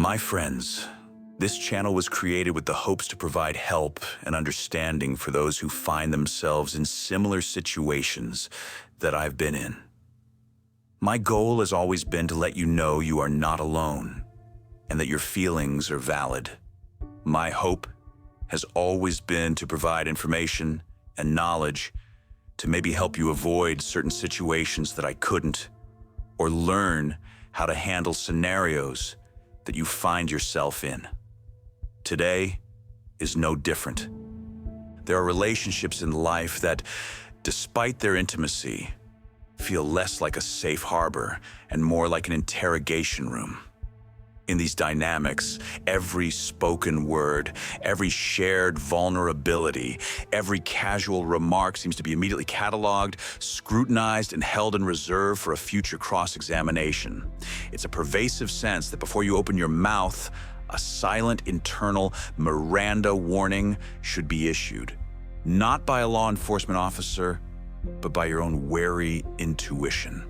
My friends, this channel was created with the hopes to provide help and understanding for those who find themselves in similar situations that I've been in. My goal has always been to let you know you are not alone and that your feelings are valid. My hope has always been to provide information and knowledge to maybe help you avoid certain situations that I couldn't, or learn how to handle scenarios that you find yourself in. Today is no different. There are relationships in life that, despite their intimacy, feel less like a safe harbor and more like an interrogation room. In these dynamics, every spoken word, every shared vulnerability, every casual remark seems to be immediately cataloged, scrutinized, and held in reserve for a future cross-examination. It's a pervasive sense that before you open your mouth, a silent internal Miranda warning should be issued, not by a law enforcement officer, but by your own wary intuition.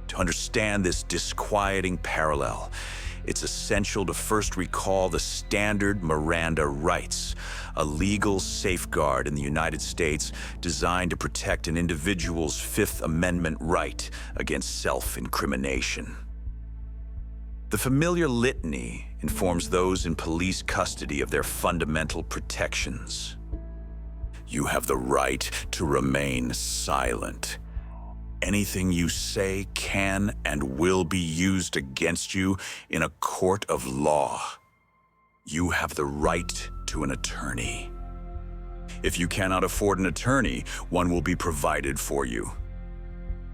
To understand this disquieting parallel, it's essential to first recall the standard Miranda rights, a legal safeguard in the United States designed to protect an individual's Fifth Amendment right against self-incrimination. The familiar litany informs those in police custody of their fundamental protections. You have the right to remain silent. Anything you say can and will be used against you in a court of law. You have the right to an attorney. If you cannot afford an attorney, one will be provided for you.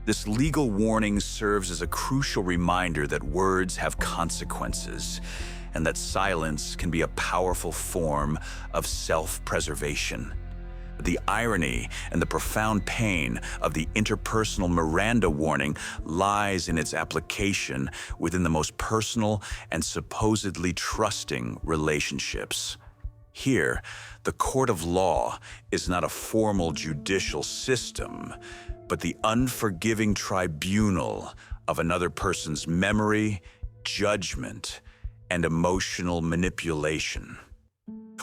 This legal warning serves as a crucial reminder that words have consequences and that silence can be a powerful form of self-preservation. The irony and the profound pain of the interpersonal Miranda warning lies in its application within the most personal and supposedly trusting relationships. Here, the court of law is not a formal judicial system, but the unforgiving tribunal of another person's memory, judgment, and emotional manipulation.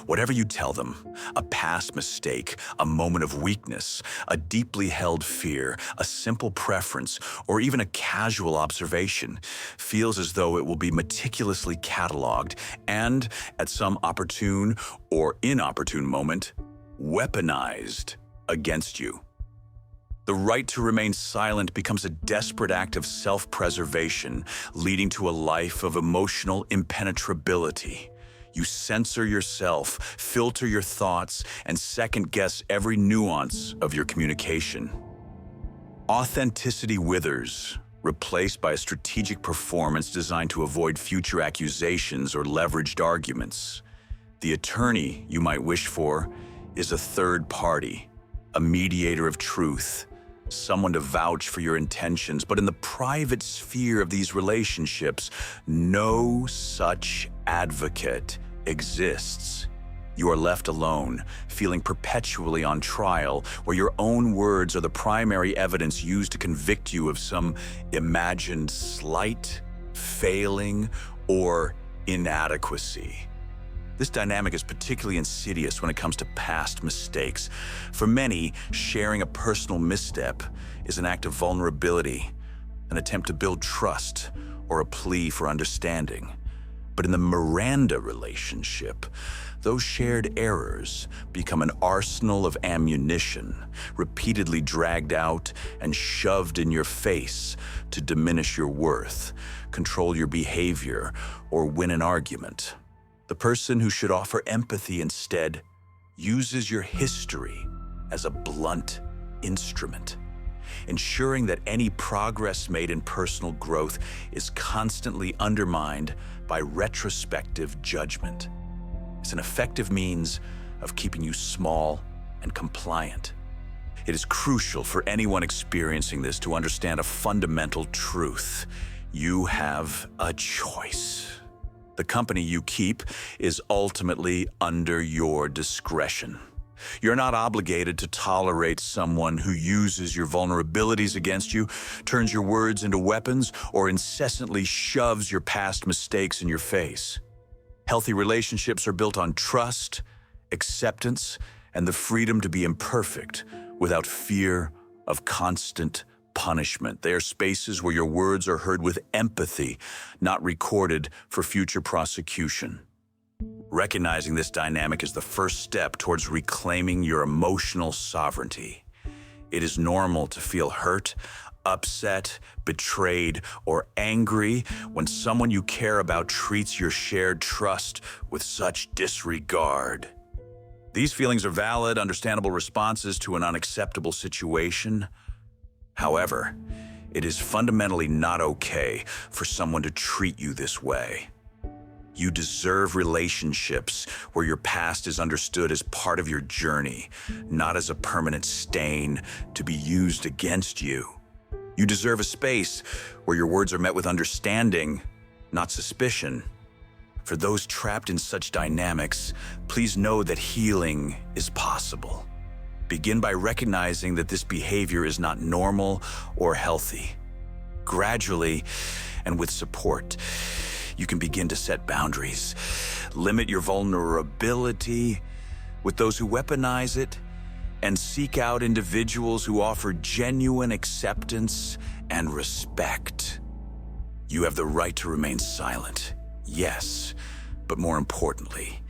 Whatever you tell them, a past mistake, a moment of weakness, a deeply held fear, a simple preference, or even a casual observation, feels as though it will be meticulously cataloged and, at some opportune or inopportune moment, weaponized against you. The right to remain silent becomes a desperate act of self-preservation, leading to a life of emotional impenetrability. You censor yourself, filter your thoughts, and second-guess every nuance of your communication. Authenticity withers, replaced by a strategic performance designed to avoid future accusations or leveraged arguments. The attorney you might wish for is a third party, a mediator of truth, someone to vouch for your intentions. But in the private sphere of these relationships, no such advocate exists. You are left alone, feeling perpetually on trial, where your own words are the primary evidence used to convict you of some imagined slight, failing, or inadequacy. This dynamic is particularly insidious when it comes to past mistakes. For many, sharing a personal misstep is an act of vulnerability, an attempt to build trust, or a plea for understanding. But in the Miranda relationship, those shared errors become an arsenal of ammunition, repeatedly dragged out and shoved in your face to diminish your worth, control your behavior, or win an argument. The person who should offer empathy instead uses your history as a blunt instrument, ensuring that any progress made in personal growth is constantly undermined by retrospective judgment. It's an effective means of keeping you small and compliant. It is crucial for anyone experiencing this to understand a fundamental truth. You have a choice. The company you keep is ultimately under your discretion. You're not obligated to tolerate someone who uses your vulnerabilities against you, turns your words into weapons, or incessantly shoves your past mistakes in your face. Healthy relationships are built on trust, acceptance, and the freedom to be imperfect without fear of constant punishment. They are spaces where your words are heard with empathy, not recorded for future prosecution. Recognizing this dynamic is the first step towards reclaiming your emotional sovereignty. It is normal to feel hurt, upset, betrayed, or angry when someone you care about treats your shared trust with such disregard. These feelings are valid, understandable responses to an unacceptable situation. However, it is fundamentally not okay for someone to treat you this way. You deserve relationships where your past is understood as part of your journey, not as a permanent stain to be used against you. You deserve a space where your words are met with understanding, not suspicion. For those trapped in such dynamics, please know that healing is possible. Begin by recognizing that this behavior is not normal or healthy. Gradually, and with support, you can begin to set boundaries, limit your vulnerability with those who weaponize it, and seek out individuals who offer genuine acceptance and respect. You have the right to remain silent, yes, but more importantly,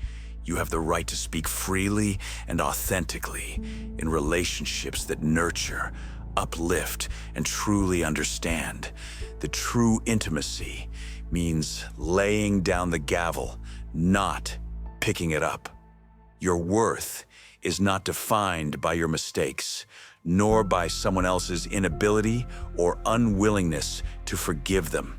you have the right to speak freely and authentically in relationships that nurture, uplift, and truly understand. The true intimacy means laying down the gavel, not picking it up. Your worth is not defined by your mistakes, nor by someone else's inability or unwillingness to forgive them.